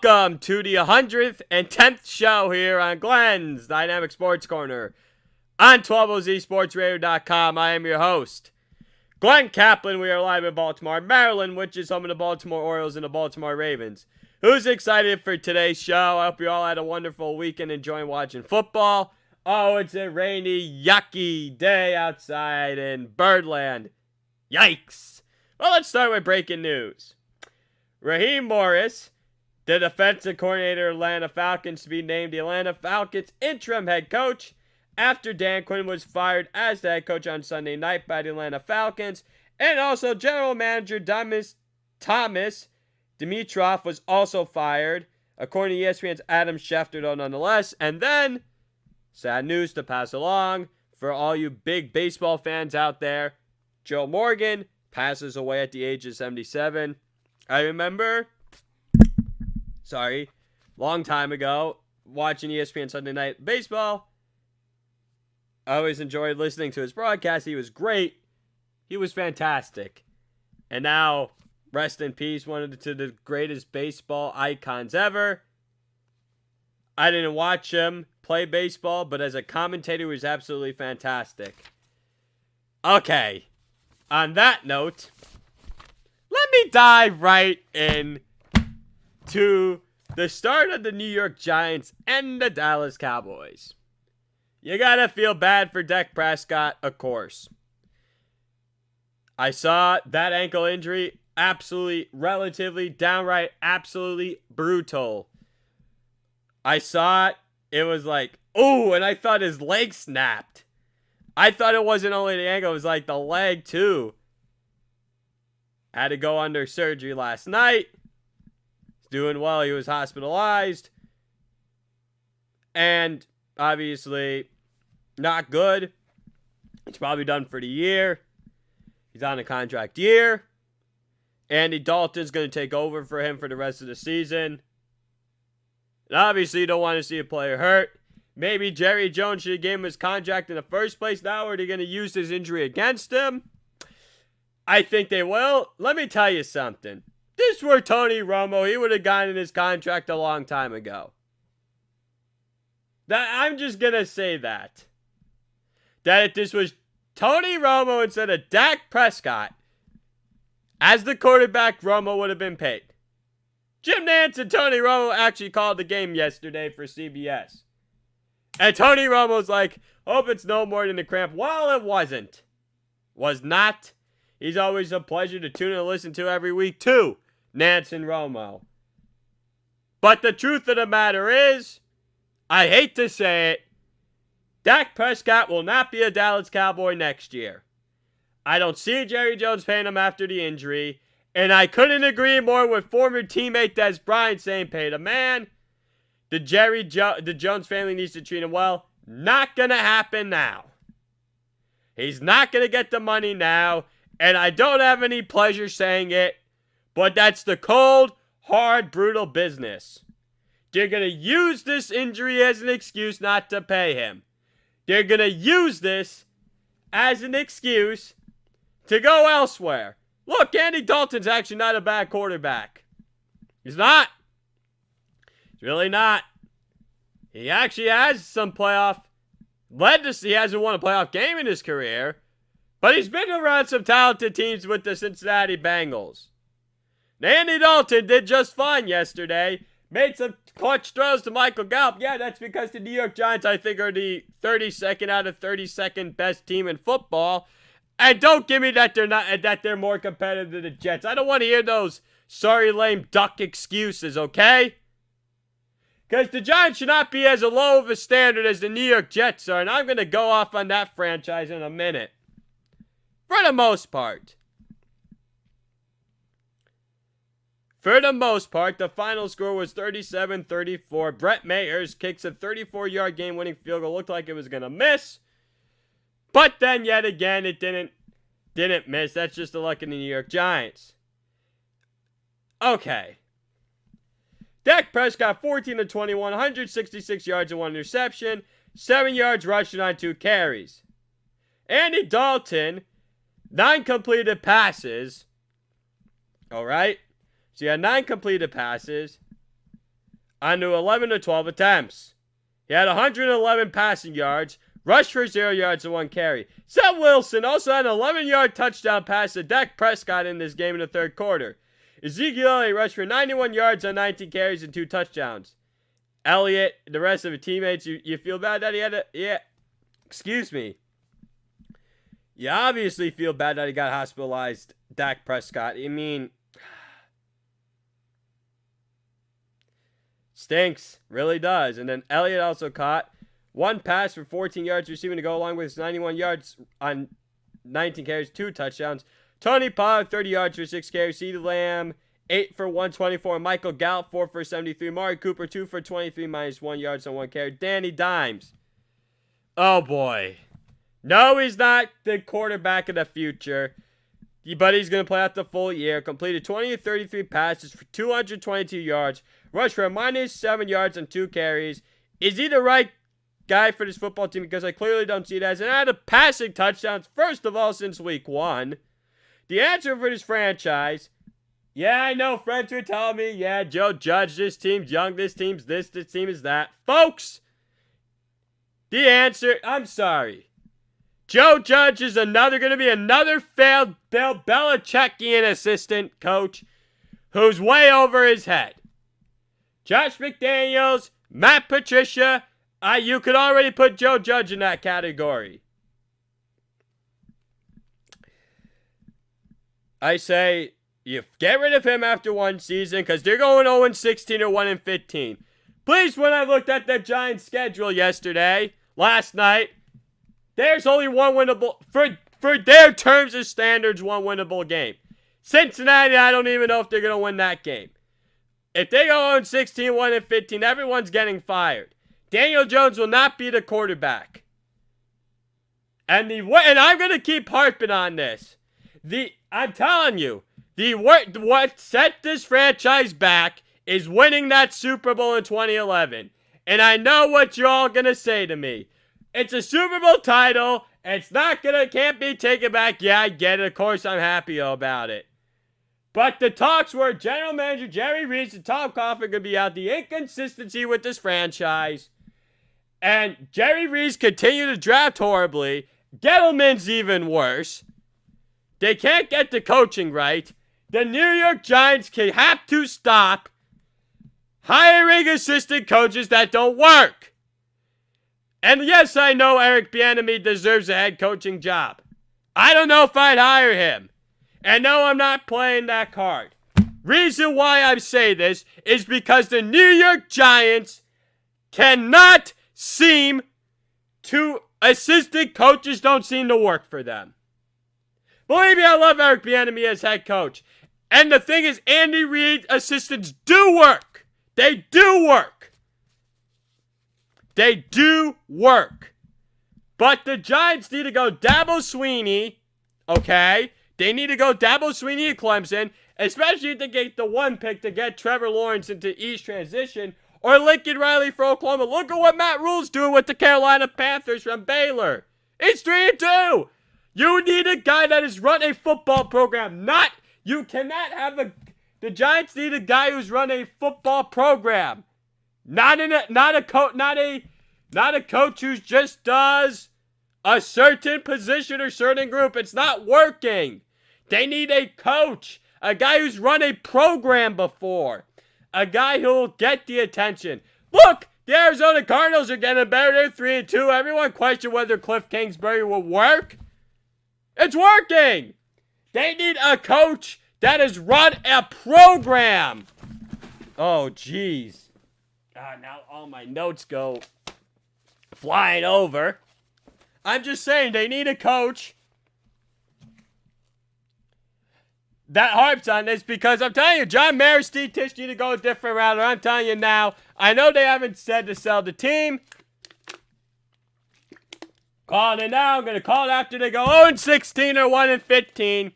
Welcome to the 110th show here on Glenn's Dynamic Sports Corner on 12OZSportsRadio.com. I am your host, Glenn Kaplan. We are live in Baltimore, Maryland, which is home of the Baltimore Orioles and the Baltimore Ravens. Who's excited for today's show? I hope you all had a wonderful weekend enjoying watching football. Oh, it's a rainy, yucky day outside in Birdland. Yikes. Well, let's start with breaking news. Raheem Morris, the defensive coordinator of Atlanta Falcons, to be named the Atlanta Falcons interim head coach after Dan Quinn was fired as the head coach on Sunday night by the Atlanta Falcons. And also general manager Thomas Dimitroff was also fired, according to ESPN's Adam Schefter, though, nonetheless. And then, sad news to pass along for all you big baseball fans out there, Joe Morgan passes away at the age of 77. I remember, long time ago, watching ESPN Sunday Night Baseball. I always enjoyed listening to his broadcast. He was great. He was fantastic. And now, rest in peace, one of the greatest baseball icons ever. I didn't watch him play baseball, but as a commentator, he was absolutely fantastic. Okay, on that note, let me dive right in to the start of the New York Giants and the Dallas Cowboys. You gotta feel bad for Dak Prescott, of course. I saw that ankle injury, absolutely brutal. I saw it, it was like, oh, and I thought his leg snapped. I thought it wasn't only the ankle, it was like the leg too. Had to go under surgery last night. He's doing well. He was hospitalized. And obviously, not good. He's probably done for the year. He's on a contract year. Andy Dalton's going to take over for him for the rest of the season. And obviously, you don't want to see a player hurt. Maybe Jerry Jones should have given him his contract in the first place. Now are they going to use this injury against him? I think they will. Let me tell you something. This were Tony Romo, he would have gotten his contract a long time ago. I'm just going to say that. That if this was Tony Romo instead of Dak Prescott, as the quarterback, Romo would have been paid. Jim Nantz and Tony Romo actually called the game yesterday for CBS. And Tony Romo's like, hope it's no more than a cramp. Well, it wasn't. Was not. He's always a pleasure to tune and listen to every week, too, Nantz and Romo. But the truth of the matter is, I hate to say it, Dak Prescott will not be a Dallas Cowboy next year. I don't see Jerry Jones paying him after the injury, and I couldn't agree more with former teammate Des Bryant saying, pay the man. The Jones family needs to treat him well. Not going to happen now. He's not going to get the money now. And I don't have any pleasure saying it, but that's the cold, hard, brutal business. They're going to use this injury as an excuse not to pay him. They're going to use this as an excuse to go elsewhere. Look, Andy Dalton's actually not a bad quarterback. He's not. He's really not. He actually has some playoff. He hasn't won a playoff game in his career. But he's been around some talented teams with the Cincinnati Bengals. Now, Andy Dalton did just fine yesterday. Made some clutch throws to Michael Gallup. Yeah, that's because the New York Giants, I think, are the 32nd out of 32nd best team in football. And don't give me that they're more competitive than the Jets. I don't want to hear those sorry lame duck excuses, okay? Because the Giants should not be as low of a standard as the New York Jets are. And I'm going to go off on that franchise in a minute. For the most part. The final score was 37-34. Brett Mayers kicks a 34-yard game-winning field goal. Looked like it was going to miss. But then, yet again, it didn't miss. That's just the luck of the New York Giants. Okay. Dak Prescott, 14-21, 166 yards and 1 interception. 7 yards rushing on 2 carries. Andy Dalton, 9 completed passes. All right. So you had 9 completed passes. onto 11 to 12 attempts. He had 111 passing yards, rushed for 0 yards and 1 carry. Zach Wilson also had an 11-yard touchdown pass to Dak Prescott in this game in the third quarter. Ezekiel Elliott rushed for 91 yards on 19 carries and 2 touchdowns. Elliott, the rest of his teammates, you feel bad that he had excuse me. You obviously feel bad that he got hospitalized, Dak Prescott. I mean, stinks. Really does. And then Elliott also caught 1 pass for 14 yards receiving to go along with his 91 yards on 19 carries, 2 touchdowns. Tony Pollard, 30 yards for 6 carries. CeeDee Lamb, 8 for 124. Michael Gallup, 4 for 73. Mari Cooper, 2 for 23, minus 1 yards on 1 carry. Danny Dimes. Oh, boy. No, he's not the quarterback of the future. But he's going to play out the full year. Completed 20 of 33 passes for 222 yards. Rushed for a minus 7 yards on 2 carries. Is he the right guy for this football team? Because I clearly don't see it as. And out of passing touchdowns, first of all, since week 1. The answer for this franchise. Yeah, I know friends are telling me, yeah, Joe Judge, this team's young, this team's this team is that. Folks, the answer, I'm sorry. Joe Judge is going to be another failed Bill Belichickian assistant coach who's way over his head. Josh McDaniels, Matt Patricia, you could already put Joe Judge in that category. I say, you get rid of him after 1 season because they're going 0-16 or 1-15. Please, when I looked at the Giants' schedule last night, there's only one winnable, for their terms and standards, one winnable game. Cincinnati, I don't even know if they're going to win that game. If they go 0-16, 1-15, everyone's getting fired. Daniel Jones will not be the quarterback. And I'm going to keep harping on this. I'm telling you, what set this franchise back is winning that Super Bowl in 2011. And I know what you're all going to say to me. It's a Super Bowl title. Can't be taken back. Yeah, I get it. Of course, I'm happy about it. But the talks were General Manager Jerry Reese and Tom Coughlin going to be out. The inconsistency with this franchise. And Jerry Reese continued to draft horribly. Gettleman's even worse. They can't get the coaching right. The New York Giants have to stop hiring assistant coaches that don't work. And yes, I know Eric Bieniemy deserves a head coaching job. I don't know if I'd hire him. And no, I'm not playing that card. Reason why I say this is because the New York Giants cannot seem to, assistant coaches don't seem to work for them. Believe me, I love Eric Bieniemy as head coach. And the thing is, Andy Reid assistants do work. They do work. They do work. But the Giants need to go Dabo Swinney, okay? They need to go Dabo Swinney at Clemson, especially if they get the 1 pick to get Trevor Lawrence into East transition, or Lincoln Riley for Oklahoma. Look at what Matt Rule's doing with the Carolina Panthers from Baylor. It's 3-2. You need a guy that has run a football program. You cannot have the Giants need a guy who's run a football program. Not a coach who just does a certain position or certain group. It's not working. They need a coach, a guy who's run a program before, a guy who'll get the attention. Look, the Arizona Cardinals are getting better. They're 3-2. Everyone questioned whether Cliff Kingsbury will work. It's working. They need a coach that has run a program. Oh, jeez. Now all my notes go flying over. I'm just saying they need a coach that harps on this because I'm telling you, John Mara, Steve Tisch need to go a different route. Or I'm telling you now, I know they haven't said to sell the team. Calling it now. I'm going to call it after they go 0-16 or 1-15.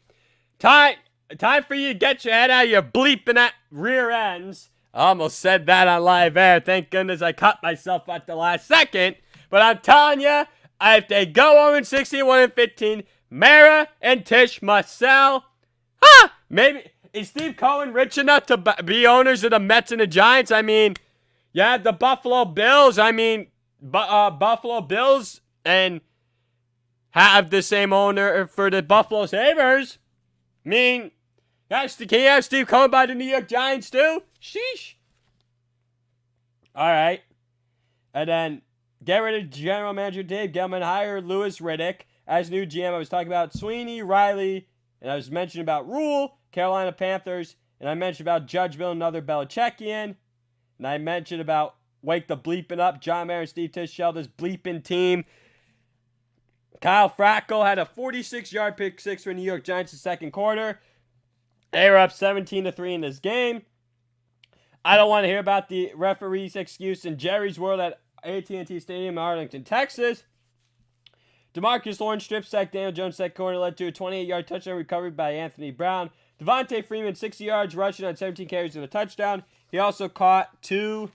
Time for you to get your head out of your bleeping at rear ends. I almost said that on live air. Thank goodness I cut myself at the last second. But I'm telling you, if they go 0-16, 1-15, Mara and Tisch must sell. Maybe is Steve Cohen rich enough to be owners of the Mets and the Giants? I mean, Yeah, the Buffalo Bills. I mean, Buffalo Bills and have the same owner for the Buffalo Sabres. I mean, gosh, can you have Steve Cohen by the New York Giants too? Sheesh. All right. And then get rid of general manager Dave Gettleman, hire Louis Riddick as new GM. I was talking about Sweeney, Riley, and I was mentioning about Rule, Carolina Panthers, and I mentioned about Judge Bill, another Belichickian, and I mentioned about Wake the Bleeping Up, John Mayer and Steve Tischel, this bleeping team. Kyle Fracco had a 46-yard pick six for New York Giants in the second quarter. They were up 17-3 in this game. I don't want to hear about the referee's excuse in Jerry's World at AT&T Stadium in Arlington, Texas. DeMarcus Lawrence strip sack Daniel Jones second quarter led to a 28-yard touchdown recovery by Anthony Brown. Devontae Freeman 60 yards rushing on 17 carries and a touchdown. He also caught two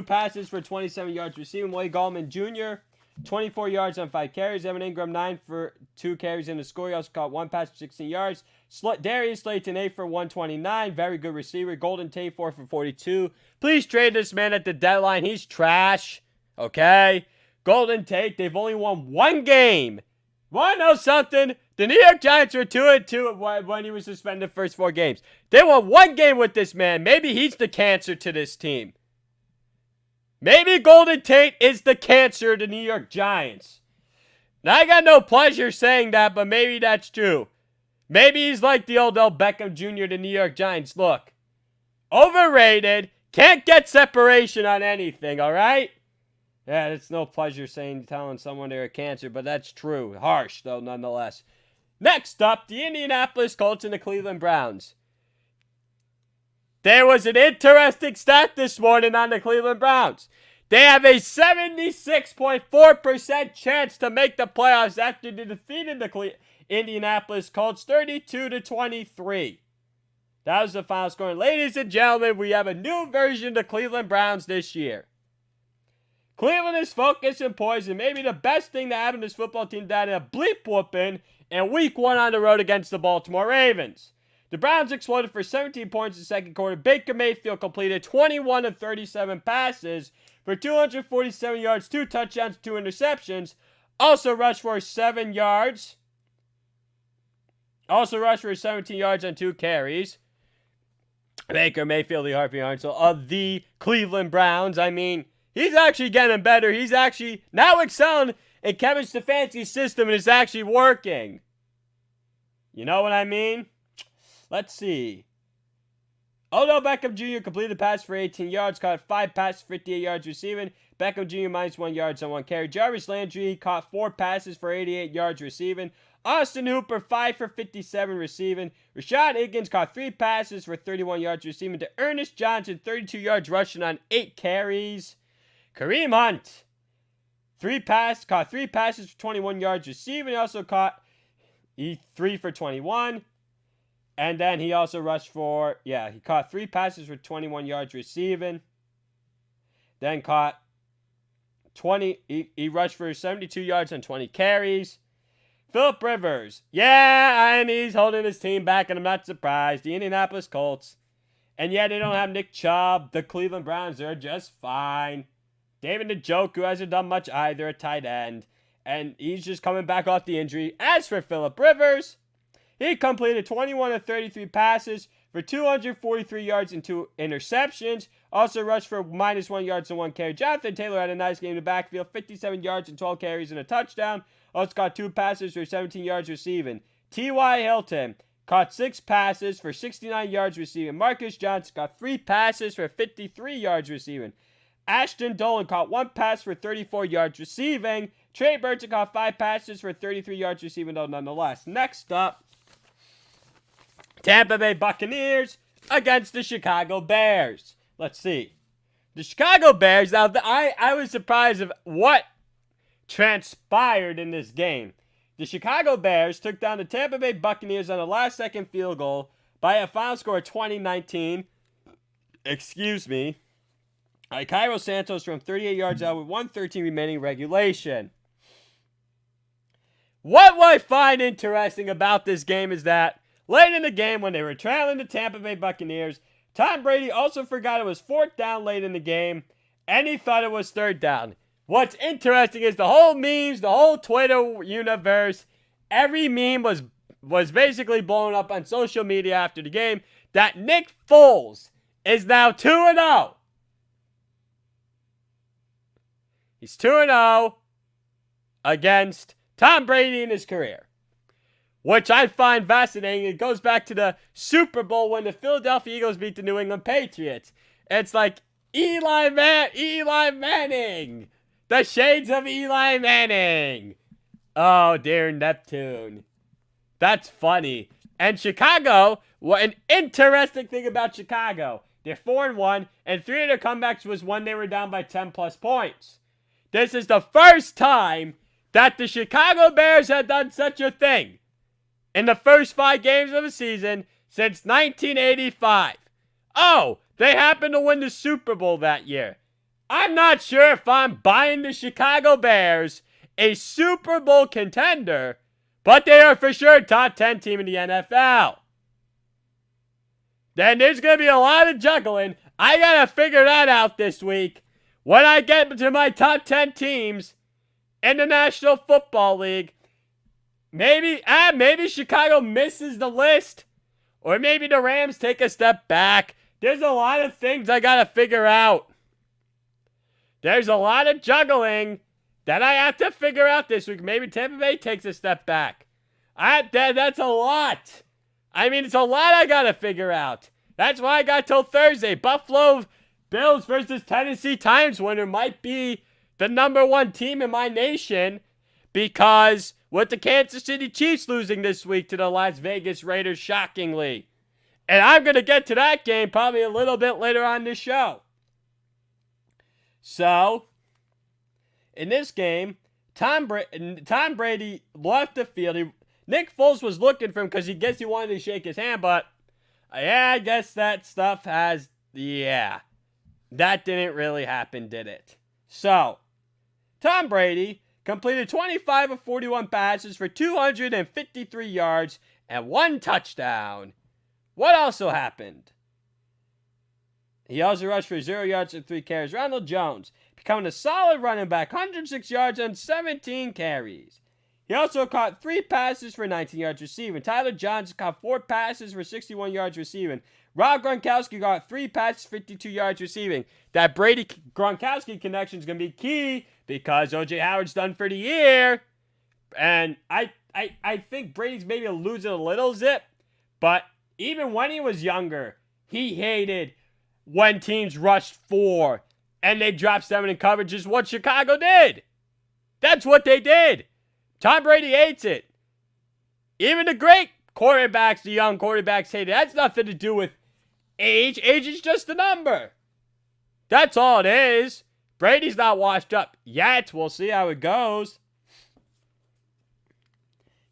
passes for 27 yards receiving. Wade Gallman Jr. 24 yards on 5 carries. Evan Ingram 9 for 2 carries and a score. He also caught 1 pass for 16 yards. Darius Slayton 8 for 129. Very good receiver. Golden Tate 4 for 42. Please trade this man at the deadline. He's trash. Okay? Golden Tate, they've only won 1 game. Want to know something? The New York Giants were 2-2 when he was suspended the first 4 games. They won 1 game with this man. Maybe he's the cancer to this team. Maybe Golden Tate is the cancer to New York Giants. Now, I got no pleasure saying that, but maybe that's true. Maybe he's like the Odell Beckham Jr. to New York Giants. Look, overrated, can't get separation on anything, all right? Yeah, it's no pleasure telling someone they're a cancer, but that's true. Harsh, though, nonetheless. Next up, the Indianapolis Colts and the Cleveland Browns. There was an interesting stat this morning on the Cleveland Browns. They have a 76.4% chance to make the playoffs after they defeated the Indianapolis Colts 32-23. That was the final score. Ladies and gentlemen, we have a new version of the Cleveland Browns this year. Cleveland is focused and poised, and maybe the best thing that happened to this football team that had a bleep whooping in week 1 on the road against the Baltimore Ravens. The Browns exploded for 17 points in the second quarter. Baker Mayfield completed 21 of 37 passes for 247 yards, 2 touchdowns, 2 interceptions. Also rushed for 7 yards. Also rushed for 17 yards on 2 carries. Baker Mayfield, the Harvey Arnsel of the Cleveland Browns. I mean, he's actually getting better. He's actually now excelling in Kevin Stefanski's system, and it's actually working. You know what I mean? Let's see. Odell Beckham Jr. completed the pass for 18 yards, caught 5 passes, 58 yards receiving. Beckham Jr. minus 1 yard on 1 carry. Jarvis Landry caught 4 passes for 88 yards receiving. Austin Hooper 5 for 57 receiving. Rashad Higgins caught 3 passes for 31 yards receiving. To Ernest Johnson 32 yards rushing on 8 carries. Kareem Hunt caught 3 passes for 21 yards receiving. He also caught 3 for 21. And then he also rushed for, he caught 3 passes for 21 yards receiving. Then caught 20, he rushed for 72 yards on 20 carries. Phillip Rivers, and he's holding his team back, and I'm not surprised. The Indianapolis Colts. And they don't have Nick Chubb. The Cleveland Browns, they're just fine. David Njoku hasn't done much either at tight end. And he's just coming back off the injury. As for Phillip Rivers, he completed 21 of 33 passes for 243 yards and 2 interceptions. Also rushed for minus 1 yards and 1 carry. Jonathan Taylor had a nice game in the backfield. 57 yards and 12 carries and a touchdown. Also got 2 passes for 17 yards receiving. T.Y. Hilton caught 6 passes for 69 yards receiving. Marcus Johnson got 3 passes for 53 yards receiving. Ashton Dolan caught 1 pass for 34 yards receiving. Trey Burton caught 5 passes for 33 yards receiving, though, nonetheless. Next up, Tampa Bay Buccaneers against the Chicago Bears. Let's see. The Chicago Bears, now I was surprised of what transpired in this game. The Chicago Bears took down the Tampa Bay Buccaneers on a last-second field goal by a final score of 2019. Cairo Santos from 38 yards out with 1:13 remaining regulation. What I find interesting about this game is that late in the game, when they were trailing the Tampa Bay Buccaneers, Tom Brady also forgot it was 4th down late in the game, and he thought it was 3rd down. What's interesting is the whole memes, the whole Twitter universe, every meme was basically blown up on social media after the game that Nick Foles is now 2-0. He's 2-0 against Tom Brady in his career, which I find fascinating. It goes back to the Super Bowl when the Philadelphia Eagles beat the New England Patriots. It's like Eli Manning. The shades of Eli Manning. Oh, dear Neptune. That's funny. And Chicago, what an interesting thing about Chicago. They're 4-1, and 3 of their comebacks was when they were down by 10-plus points. This is the first time that the Chicago Bears have done such a thing in the first 5 games of the season since 1985. Oh, they happened to win the Super Bowl that year. I'm not sure if I'm buying the Chicago Bears a Super Bowl contender, but they are for sure a top 10 team in the NFL. Then there's going to be a lot of juggling. I got to figure that out this week when I get to my top 10 teams in the National Football League. Maybe Chicago misses the list, or maybe the Rams take a step back. There's a lot of things I got to figure out. There's a lot of juggling that I have to figure out this week. Maybe Tampa Bay takes a step back. That's a lot. I mean, it's a lot I got to figure out. That's why I got till Thursday. Buffalo Bills versus Tennessee Titans winner might be the number 1 team in my nation, because with the Kansas City Chiefs losing this week to the Las Vegas Raiders, shockingly. And I'm going to get to that game probably a little bit later on this show. So, in this game, Tom Brady left the field. Nick Foles was looking for him because he wanted to shake his hand, but I guess that stuff that didn't really happen, did it? So, Tom Brady completed 25 of 41 passes for 253 yards and 1 touchdown. What also happened? He also rushed for 0 yards and 3 carries. Ronald Jones becoming a solid running back, 106 yards and 17 carries. He also caught 3 passes for 19 yards receiving. Tyler Johnson caught 4 passes for 61 yards receiving. Rob Gronkowski got 3 passes, 52 yards receiving. That Brady-Gronkowski connection is going to be key because O.J. Howard's done for the year. And I think Brady's maybe losing a little zip. But even when he was younger, he hated when teams rushed 4 and they dropped 7 in coverage, is what Chicago did. That's what they did. Tom Brady hates it. Even the great quarterbacks, the young quarterbacks, hate it. That's nothing to do with age. Age is just a number. That's all it is. Brady's not washed up yet. We'll see how it goes.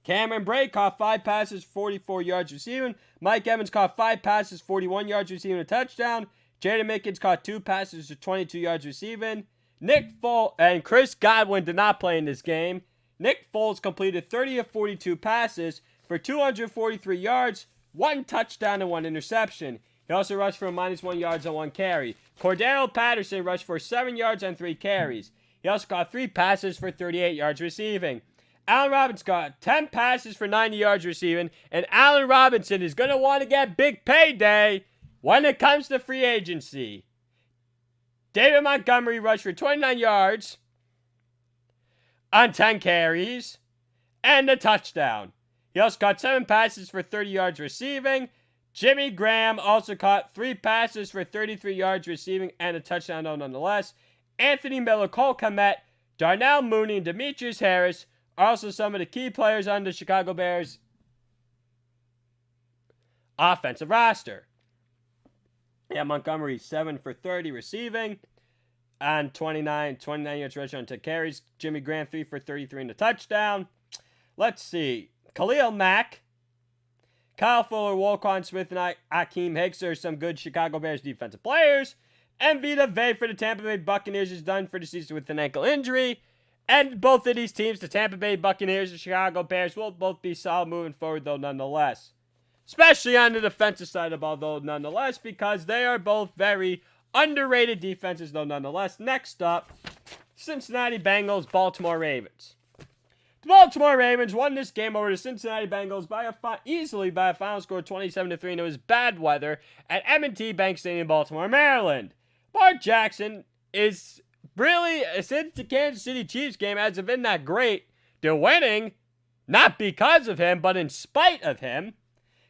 Cameron Brate caught 5 passes, 44 yards receiving. Mike Evans caught 5 passes, 41 yards receiving, a touchdown. Jaden Mickens caught 2 passes for 22 yards receiving. Nick Foles and Chris Godwin did not play in this game. Nick Foles completed 30 of 42 passes for 243 yards, 1 touchdown and 1 interception. He also rushed for -1 yards on 1 carry. Cordero Patterson rushed for 7 yards on 3 carries. He also caught 3 passes for 38 yards receiving. Allen Robinson got 10 passes for 90 yards receiving, and Allen Robinson is going to want to get big payday when it comes to free agency. David Montgomery rushed for 29 yards on 10 carries and a touchdown. He also caught 7 passes for 30 yards receiving. Jimmy Graham also caught 3 passes for 33 yards receiving and a touchdown nonetheless. Anthony Miller, Cole Kmet, Darnell Mooney, and Demetrius Harris are also some of the key players on the Chicago Bears offensive roster. Yeah, Montgomery 7 for 30 receiving and 29 yards rushing on 10 carries. Jimmy Graham 3 for 33 and a touchdown. Let's see. Khalil Mack, Kyle Fuller, Walcon Smith, and Akeem Hicks are some good Chicago Bears defensive players. And Vita Vea for the Tampa Bay Buccaneers is done for the season with an ankle injury. And both of these teams, the Tampa Bay Buccaneers and Chicago Bears, will both be solid moving forward, though, nonetheless. especially on the defensive side of the ball, though, nonetheless, because they are both very underrated defenses, though, nonetheless. Next up, Cincinnati Bengals, Baltimore Ravens. The Baltimore Ravens won this game over the Cincinnati Bengals easily by a final score of 27-3, and it was bad weather at M&T Bank Stadium in Baltimore, Maryland. Mark Jackson is really, since the Kansas City Chiefs game, hasn't been that great. They're winning, not because of him, but in spite of him.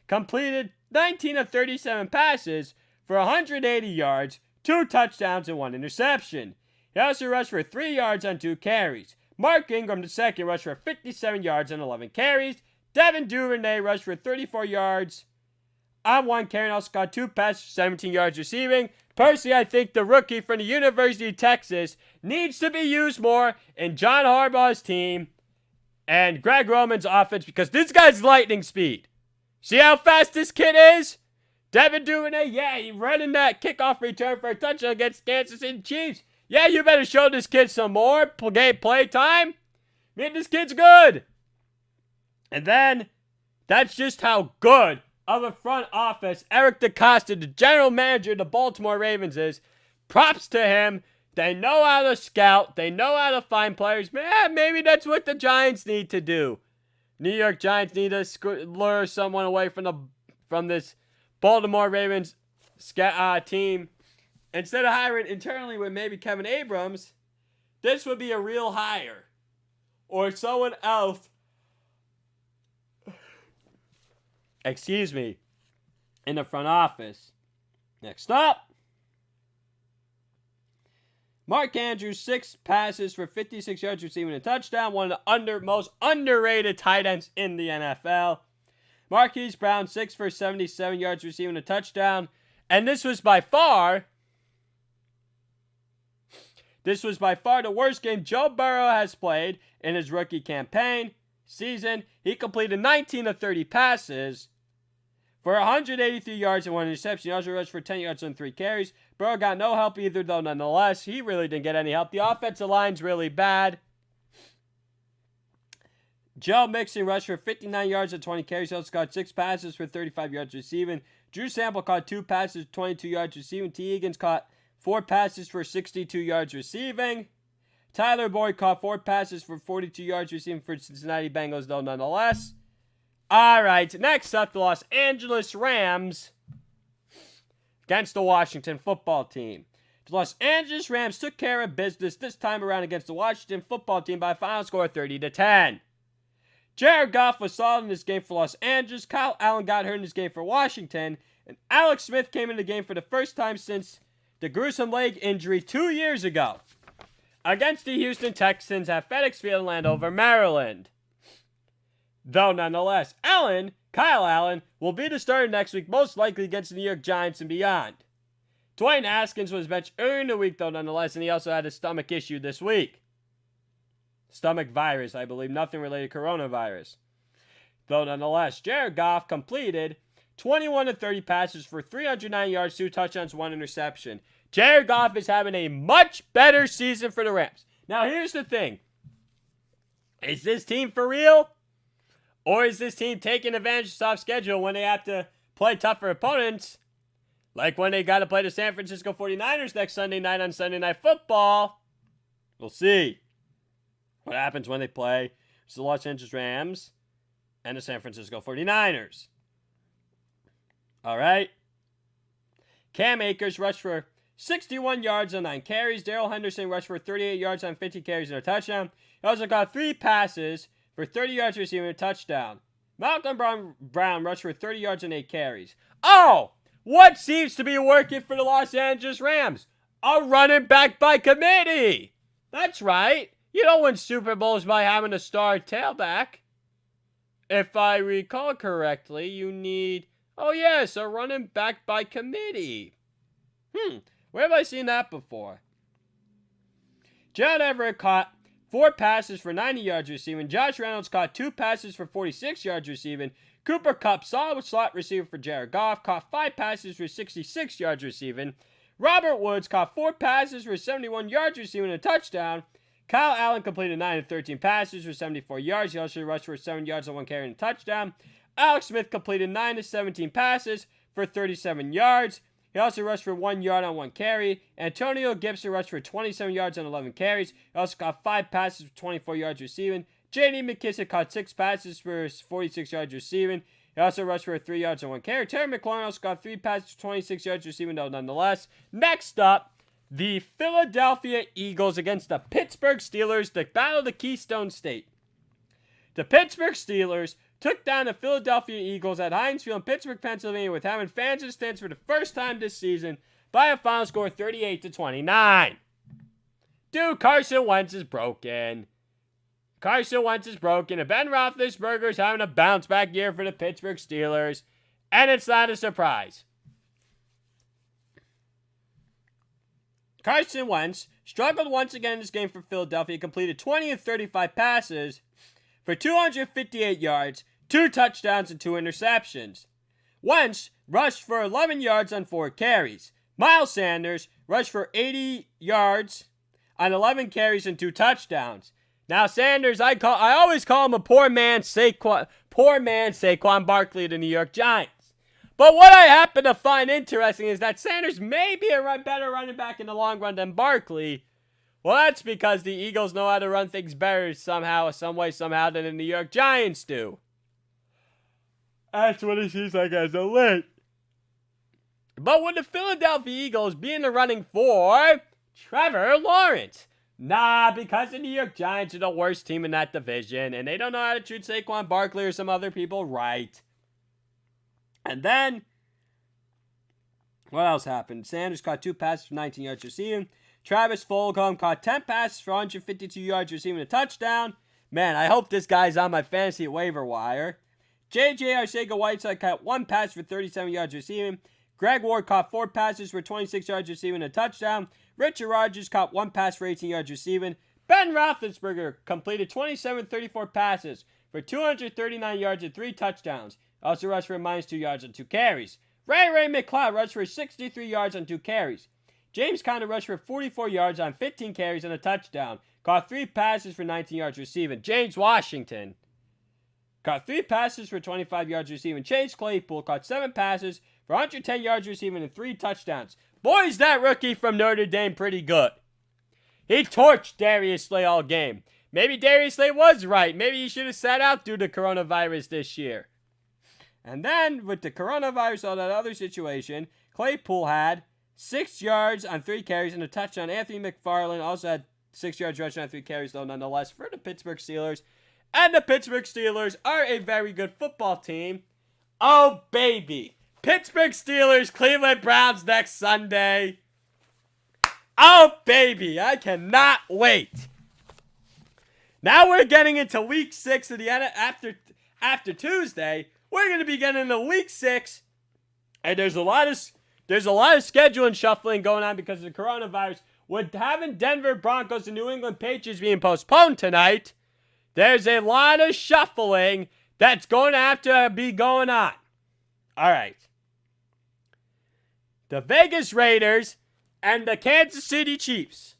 Completed 19 of 37 passes for 180 yards, 2 touchdowns, and 1 interception. He also rushed for 3 yards on 2 carries. Mark Ingram, the second, rushed for 57 yards on 11 carries. Devin Duvernay rushed for 34 yards on 1 carry and also got 2 passes for 17 yards receiving. Personally, I think the rookie from the University of Texas needs to be used more in John Harbaugh's team and Greg Roman's offense because this guy's lightning speed. See how fast this kid is? Devin Duvernay, yeah, he running that kickoff return for a touchdown against Kansas City Chiefs. Yeah, you better show this kid some more play time. I mean, this kid's good. And then, that's just how good of a front office Eric DeCosta, the general manager of the Baltimore Ravens, is. Props to him. They know how to scout. They know how to find players. Man, maybe that's what the Giants need to do. New York Giants need to lure someone away from this Baltimore Ravens team. Instead of hiring internally with maybe Kevin Abrams, this would be a real hire. Or someone else, in the front office. Next up, Mark Andrews, 6 passes for 56 yards receiving a touchdown. One of the most underrated tight ends in the NFL. Marquise Brown, 6 for 77 yards receiving a touchdown. And this was by far the worst game Joe Burrow has played in his rookie season. He completed 19 of 30 passes for 183 yards and 1 interception. He also rushed for 10 yards on 3 carries. Burrow got no help either, though, nonetheless. He really didn't get any help. The offensive line's really bad. Joe Mixon rushed for 59 yards and 20 carries. He also got 6 passes for 35 yards receiving. Drew Sample caught 2 passes, 22 yards receiving. T. Higgins caught 4 passes for 62 yards receiving. Tyler Boyd caught 4 passes for 42 yards receiving for Cincinnati Bengals, though, nonetheless. All right, next up, the Los Angeles Rams against the Washington football team. The Los Angeles Rams took care of business this time around against the Washington football team by a final score of 30-10. Jared Goff was solid in this game for Los Angeles. Kyle Allen got hurt in this game for Washington. And Alex Smith came in the game for the first time since the gruesome leg injury 2 years ago against the Houston Texans at FedEx Field in Landover, Maryland. Though, nonetheless, Kyle Allen, will be the starter next week, most likely against the New York Giants and beyond. Dwayne Haskins was benched earlier in the week, though, nonetheless, and he also had a stomach issue this week. Stomach virus, I believe, nothing related to coronavirus. Though, nonetheless, Jared Goff completed 21 of 30 passes for 309 yards, 2 touchdowns, 1 interception. Jared Goff is having a much better season for the Rams. Now, here's the thing. Is this team for real? Or is this team taking advantage of soft schedule when they have to play tougher opponents? Like when they got to play the San Francisco 49ers next Sunday night on Sunday Night Football. We'll see what happens when they play the Los Angeles Rams and the San Francisco 49ers. All right. Cam Akers rushed for 61 yards on 9 carries. Darrell Henderson rushed for 38 yards on 50 carries and a touchdown. He also got 3 passes for 30 yards receiving a touchdown. Malcolm Brown rushed for 30 yards and 8 carries. Oh! What seems to be working for the Los Angeles Rams? A running back by committee! That's right. You don't win Super Bowls by having a star tailback. If I recall correctly, you need... Oh yes, a running back by committee. Where have I seen that before? John Everett caught 4 passes for 90 yards receiving. Josh Reynolds caught 2 passes for 46 yards receiving. Cooper Kupp, solid slot receiver for Jared Goff, caught 5 passes for 66 yards receiving. Robert Woods caught 4 passes for 71 yards receiving and a touchdown. Kyle Allen completed 9 of 13 passes for 74 yards. He also rushed for 7 yards on 1 carry and a touchdown. Alex Smith completed 9 of 17 passes for 37 yards. He also rushed for 1 yard on 1 carry. Antonio Gibson rushed for 27 yards on 11 carries. He also caught 5 passes for 24 yards receiving. J.D. McKissick caught 6 passes for 46 yards receiving. He also rushed for 3 yards on 1 carry. Terry McLaurin also got 3 passes for 26 yards receiving, though nonetheless. Next up, the Philadelphia Eagles against the Pittsburgh Steelers to battle the Keystone State. The Pittsburgh Steelers took down the Philadelphia Eagles at Heinz Field in Pittsburgh, Pennsylvania, with having fans in the stands for the first time this season by a final score of 38-29. Dude, Carson Wentz is broken. And Ben Roethlisberger is having a bounce-back year for the Pittsburgh Steelers, and it's not a surprise. Carson Wentz struggled once again in this game for Philadelphia. He completed 20 of 35 passes for 258 yards, 2 touchdowns, and 2 interceptions. Wentz rushed for 11 yards on 4 carries. Miles Sanders rushed for 80 yards on 11 carries and 2 touchdowns. Now Sanders, I always call him a poor man Saquon Barkley of the New York Giants. But what I happen to find interesting is that Sanders may be a better running back in the long run than Barkley. Well, that's because the Eagles know how to run things better somehow, some way, somehow than the New York Giants do. That's what it seems like as a late. But would the Philadelphia Eagles be in the running for Trevor Lawrence? Nah, because the New York Giants are the worst team in that division, and they don't know how to treat Saquon Barkley or some other people right. And then, what else happened? Sanders caught 2 passes for 19 yards receiving. Travis Fulgham caught 10 passes for 152 yards receiving a touchdown. Man, I hope this guy's on my fantasy waiver wire. J.J. Arcega-Whiteside caught 1 pass for 37 yards receiving. Greg Ward caught 4 passes for 26 yards receiving a touchdown. Richard Rodgers caught 1 pass for 18 yards receiving. Ben Roethlisberger completed 27-34 passes for 239 yards and 3 touchdowns. Also rushed for -2 yards and 2 carries. Ray McCloud rushed for 63 yards on 2 carries. James Conner rushed for 44 yards on 15 carries and a touchdown. Caught 3 passes for 19 yards receiving. James Washington caught 3 passes for 25 yards receiving. Chase Claypool caught 7 passes for 110 yards receiving and 3 touchdowns. Boy, is that rookie from Notre Dame pretty good. He torched Darius Slay all game. Maybe Darius Slay was right. Maybe he should have sat out due to coronavirus this year. And then, with the coronavirus, all that other situation, Claypool had 6 yards on 3 carries and a touchdown. Anthony McFarland also had 6 yards rushing on 3 carries, though, nonetheless, for the Pittsburgh Steelers. And the Pittsburgh Steelers are a very good football team. Oh, baby. Pittsburgh Steelers, Cleveland Browns next Sunday. Oh, baby. I cannot wait. Now we're getting into week 6 of the after Tuesday. We're going to be getting into week 6. And there's a lot of scheduling shuffling going on because of the coronavirus. With having Denver Broncos and New England Patriots being postponed tonight, there's a lot of shuffling that's going to have to be going on. All right. The Vegas Raiders and the Kansas City Chiefs.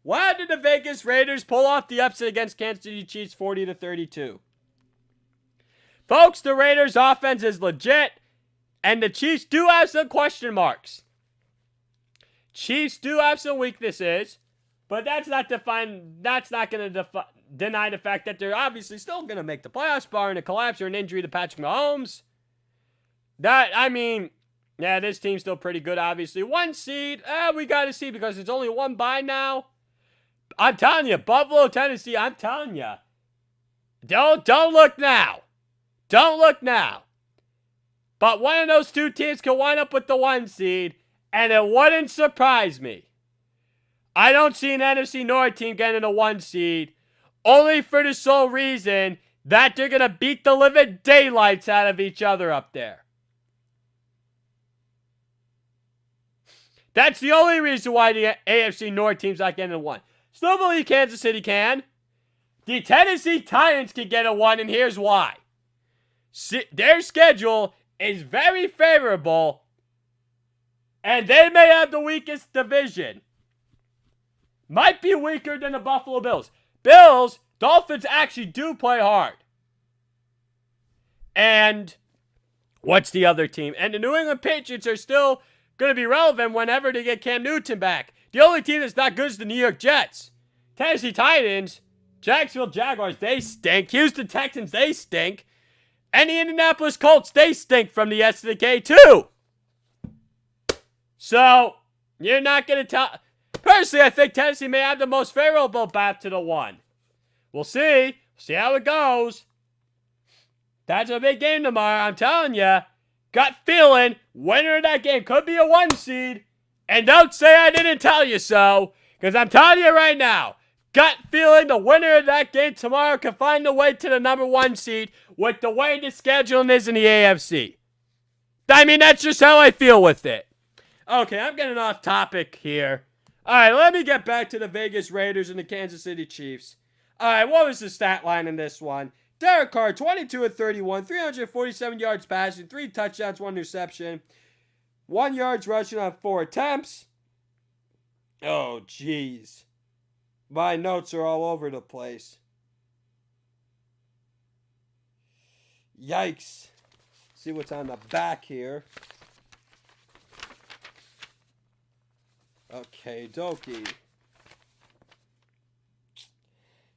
Why did the Vegas Raiders pull off the upset against Kansas City Chiefs 40-32? Folks, the Raiders' offense is legit, and the Chiefs do have some question marks. Chiefs do have some weaknesses, but that's not going to deny the fact that they're obviously still going to make the playoffs, barring a collapse or an injury to Patrick Mahomes. Yeah, this team's still pretty good, obviously. 1 seed, we got to see because it's only 1 bye now. I'm telling you, Buffalo, Tennessee, I'm telling you. Don't look now. Don't look now. But one of those 2 teams could wind up with the 1 seed, and it wouldn't surprise me. I don't see an NFC North team getting a 1 seed, only for the sole reason that they're going to beat the living daylights out of each other up there. That's the only reason why the AFC North team's not getting a 1. Still believe Kansas City can. The Tennessee Titans can get a 1, and here's why. Their schedule is very favorable, and they may have the weakest division. Might be weaker than the Buffalo Bills. Dolphins actually do play hard. And what's the other team? And the New England Patriots are still going to be relevant whenever they get Cam Newton back. The only team that's not good is the New York Jets. Tennessee Titans, Jacksonville Jaguars, they stink. Houston Texans, they stink. And the Indianapolis Colts, they stink from the S to the K too. So, you're not going to tell... Personally, I think Tennessee may have the most favorable path to the one. We'll see. See how it goes. That's a big game tomorrow, I'm telling you. Gut feeling, winner of that game could be a 1 seed. And don't say I didn't tell you so, because I'm telling you right now, gut feeling the winner of that game tomorrow can find the way to the number 1 seed with the way the scheduling is in the AFC. I mean, that's just how I feel with it. Okay, I'm getting off topic here. All right, let me get back to the Vegas Raiders and the Kansas City Chiefs. All right, what was the stat line in this one? Derek Carr, 22 of 31, 347 yards passing, 3 touchdowns, 1 interception, 1 yards rushing on 4 attempts. Oh, jeez. My notes are all over the place. Yikes. See what's on the back here. Okay, dokie.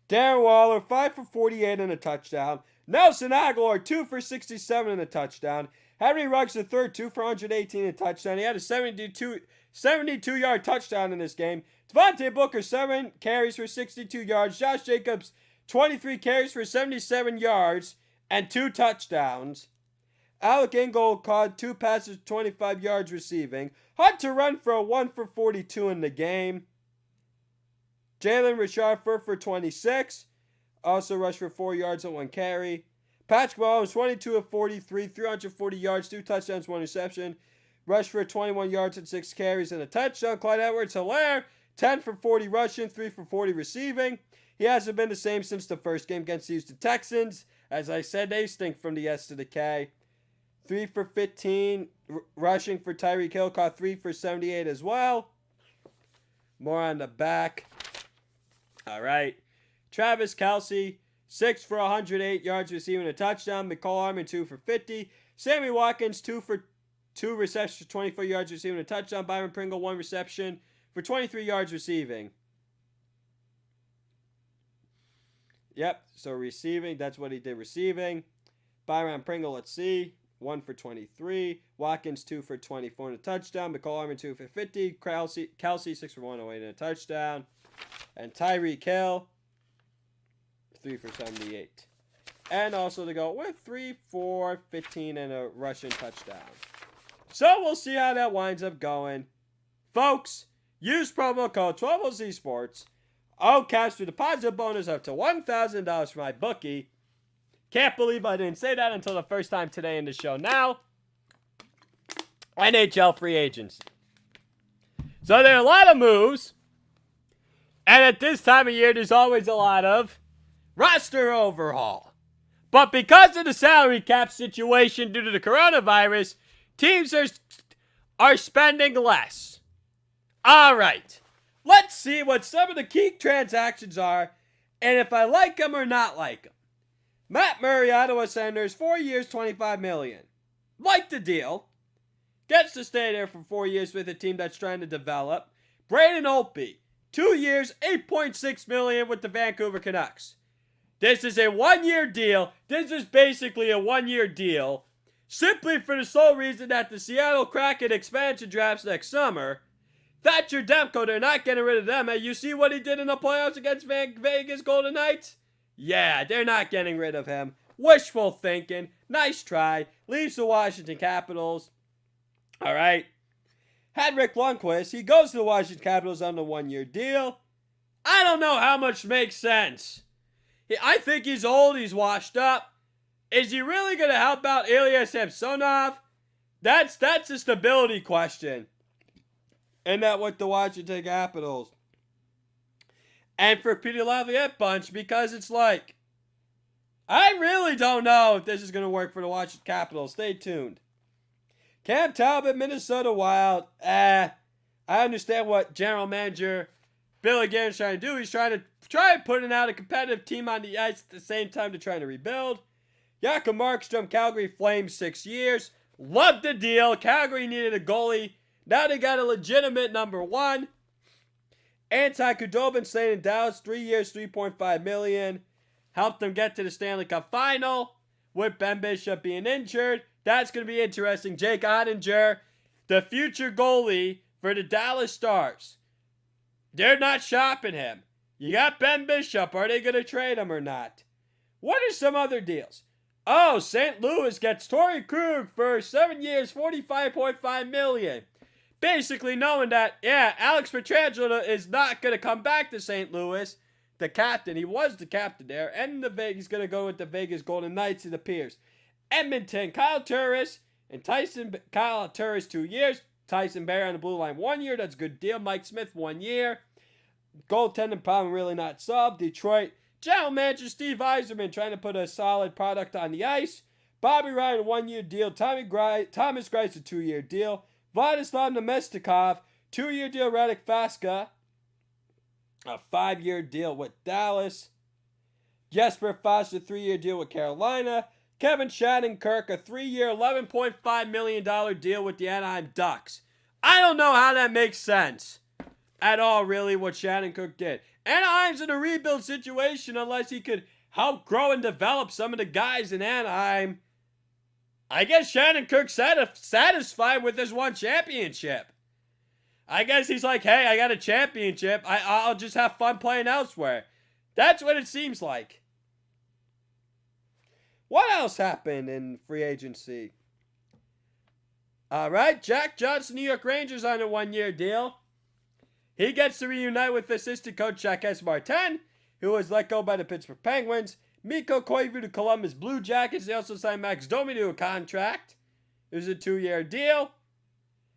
Darren Waller, 5 for 48 and a touchdown. Nelson Aguilar, 2 for 67 and a touchdown. Henry Ruggs III, 2 for 118 and a touchdown. He had a 72-yard touchdown in this game. Devontae Booker, 7 carries for 62 yards. Josh Jacobs, 23 carries for 77 yards and 2 touchdowns. Alec Ingold caught 2 passes, 25 yards receiving. Hunter Renfrow, 1 for 42 in the game. Jalen Richard, 4 for 26. Also rushed for 4 yards and 1 carry. Patrick Mahomes, 22 of 43, 340 yards, 2 touchdowns, 1 reception. Rushed for 21 yards and 6 carries and a touchdown. Clyde Edwards-Helaire, 10 for 40 rushing, 3 for 40 receiving. He hasn't been the same since the first game against the Houston Texans. As I said, they stink from the S to the K. 3 for 15 rushing for Tyreek Hill. Caught 3 for 78 as well. More on the back. All right. Travis Kelce, 6 for 108 yards receiving a touchdown. McCall Harmon, 2 for 50. Sammy Watkins, 2 for 2 receptions, 24 yards receiving a touchdown. Byron Pringle, 1 reception for 23 yards receiving. Yep, so receiving, that's what he did receiving. Byron Pringle, let's see, 1 for 23. Watkins, 2 for 24 and a touchdown. McCall Harmon, 2 for 50. Kelce 6 for 108 and a touchdown. And Tyreek Hill, 3 for 78. And also to go with 3 for 15 and a rushing touchdown. So we'll see how that winds up going. Folks, use promo code 12OZ Sports. All caps for deposit bonus up to $1,000 for my bookie. Can't believe I didn't say that until the first time today in the show. Now, NHL free agency. So there are a lot of moves. And at this time of year, there's always a lot of roster overhaul. But because of the salary cap situation due to the coronavirus, teams are spending less. All right. Let's see what some of the key transactions are and if I like them or not like them. Matt Murray, Ottawa Senators, 4 years, $25 million. Like the deal. Gets to stay there for 4 years with a team that's trying to develop. Braden Holtby, 2 years, $8.6 million with the Vancouver Canucks. This is a 1-year deal. This is basically a 1-year deal. Simply for the sole reason that the Seattle Kraken expansion drafts next summer. Thatcher Demko, they're not getting rid of them. Hey, you see what he did in the playoffs against Vegas Golden Knights? Yeah, they're not getting rid of him. Wishful thinking. Nice try. Leaves the Washington Capitals. All right. Henrik Lundqvist, he goes to the Washington Capitals on the 1-year deal. I don't know how much makes sense. I think he's old. He's washed up. Is he really going to help out Ilya Samsonov? That's a stability question. And that with the Washington Capitals. And for Peter Laviolette bunch, because it's like, I really don't know if this is going to work for the Washington Capitals. Stay tuned. Cam Talbot, Minnesota Wild. I understand what general manager Billy Guerin's trying to do. He's trying to putting out a competitive team on the ice at the same time to trying to rebuild. Jakob Markstrom, Calgary Flames, 6 years. Loved the deal. Calgary needed a goalie. Now they got a legitimate number one. Antti Khudobin staying in Dallas, 3 years, $3.5 million. Helped them get to the Stanley Cup final with Ben Bishop being injured. That's going to be interesting. Jake Ottinger, the future goalie for the Dallas Stars. They're not shopping him. You got Ben Bishop. Are they going to trade him or not? What are some other deals? Oh, St. Louis gets Torrey Krug for 7 years, $45.5 million. Basically knowing that, yeah, Alex Pietrangelo is not going to come back to St. Louis. The captain, he was the captain there. And he's going to go with the Vegas Golden Knights, it appears. Edmonton, Kyle Turris and Kyle Turris, 2 years. Tyson Barrie on the blue line, 1 year. That's a good deal. Mike Smith, 1 year. Goaltending problem really not solved. Detroit, general manager Steve Yzerman trying to put a solid product on the ice. Bobby Ryan, a 1 year deal. Thomas Greiss, a 2 year deal. Vladislav Nemestikov, 2 year deal. Radek Faska, a 5 year deal with Dallas. Jesper Foster, 3 year deal with Carolina. Kevin Shattenkirk, a 3 year, $11.5 million deal with the Anaheim Ducks. I don't know how that makes sense at all, really, what Shattenkirk did. Anaheim's in a rebuild situation unless he could help grow and develop some of the guys in Anaheim. I guess Shattenkirk's satisfied with his one championship. I guess he's like, hey, I got a championship. I'll just have fun playing elsewhere. That's what it seems like. What else happened in free agency? All right, Jack Johnson, New York Rangers on a 1 year deal. He gets to reunite with assistant coach Jacques Martin, who was let go by the Pittsburgh Penguins. Mikko Koivu to Columbus Blue Jackets. They also signed Max Domi to a contract. It was a 2 year deal.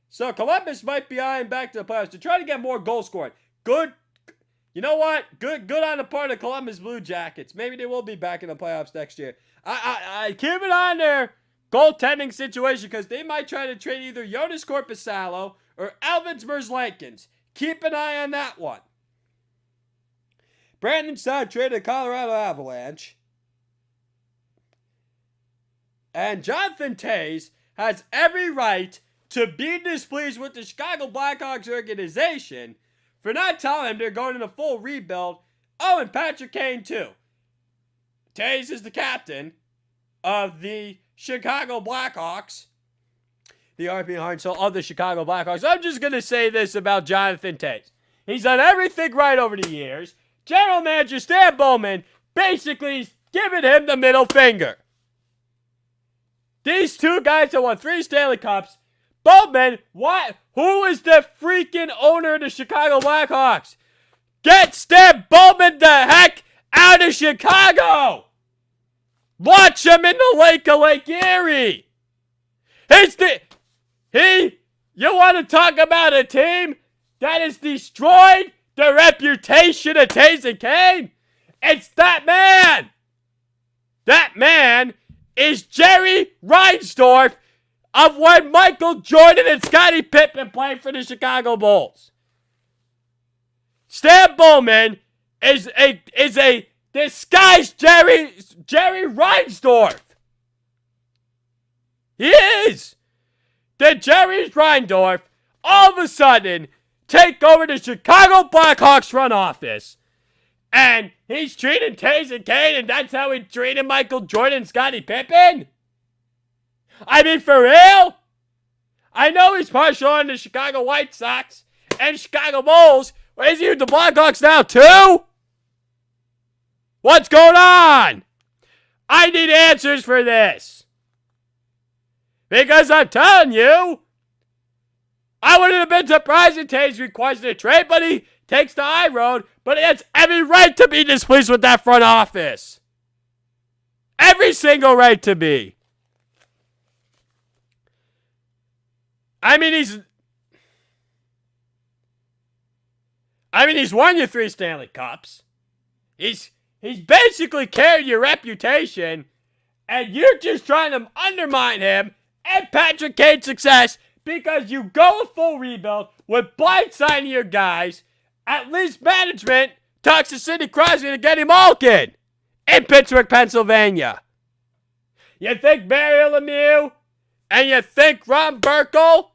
So Columbus might be eyeing back to the playoffs to try to get more goal scoring. Good. You know what? Good on the part of Columbus Blue Jackets. Maybe they will be back in the playoffs next year. I keep it on their goaltending situation because they might try to trade either Jonas Korpisalo or Elvis Merzlankins. Keep an eye on that one. Brandon Saad traded to Colorado Avalanche. And Jonathan Toews has every right to be displeased with the Chicago Blackhawks organization for not telling him they're going in a full rebuild. Oh, and Patrick Kane too. Toews is the captain of the Chicago Blackhawks. The RP Harnsel of the Chicago Blackhawks. I'm just going to say this about Jonathan Toews. He's done everything right over the years. General manager Stan Bowman basically giving him the middle finger. These two guys have won 3 Stanley Cups. Bowman, what? Who is the freaking owner of the Chicago Blackhawks? Get Stan Bowman the heck out of Chicago! Watch him in the lake of Lake Erie! You want to talk about a team that has destroyed the reputation of Toews and Kane? It's that man! That man is Jerry Reinsdorf of when Michael Jordan and Scottie Pippen played for the Chicago Bulls. Stan Bowman is a disguised Jerry Reinsdorf. He is. Did Jerry Reinsdorf all of a sudden take over the Chicago Blackhawks front office? And he's treating Toews and Kane, and that's how he treated Michael Jordan and Scottie Pippen? I mean, for real? I know he's partial on the Chicago White Sox and Chicago Bulls. Or is he with the Blackhawks now, too? What's going on? I need answers for this. Because I'm telling you, I wouldn't have been surprised if Toews requested a trade, but he takes the high road. But he has every right to be displeased with that front office. Every single right to be. I mean, he's won you 3 Stanley Cups. He's basically carried your reputation, and you're just trying to undermine him and Patrick Kane's success because you go a full rebuild with blindsiding your guys. At least management talks to Sidney Crosby to get him Malkin in Pittsburgh, Pennsylvania. You think Mario Lemieux and you think Ron Burkle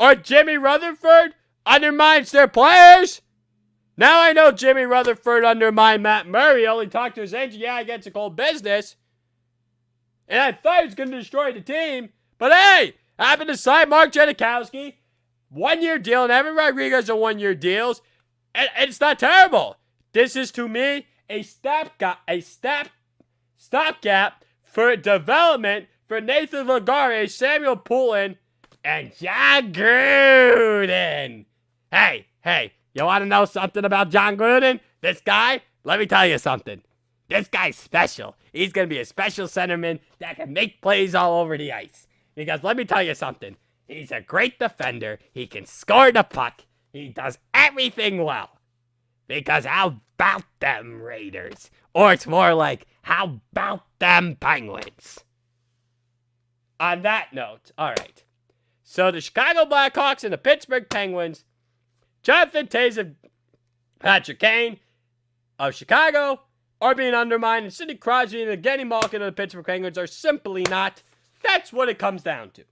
or Jimmy Rutherford undermines their players? Now I know Jimmy Rutherford undermined Matt Murray. Only talked to his agent. Yeah, I get to cold business. And I thought he was going to destroy the team. But hey, happened to sign Mark Janikowski. 1-year deal, and Evan Rodriguez on 1-year deals. And it's not terrible. This is, to me, a stopgap for development for Nathan Lagare, Samuel Poulin, and John Gruden. Hey, you want to know something about John Gruden? This guy, let me tell you something. This guy's special. He's going to be a special centerman that can make plays all over the ice. Because let me tell you something. He's a great defender. He can score the puck. He does everything well. Because how about them Raiders? Or it's more like, how about them Penguins? On that note, all right. So the Chicago Blackhawks and the Pittsburgh Penguins, Jonathan Toews and Patrick Kane of Chicago are being undermined, and Sidney Crosby and Evgeny Malkin of the Pittsburgh Penguins are simply not. That's what it comes down to.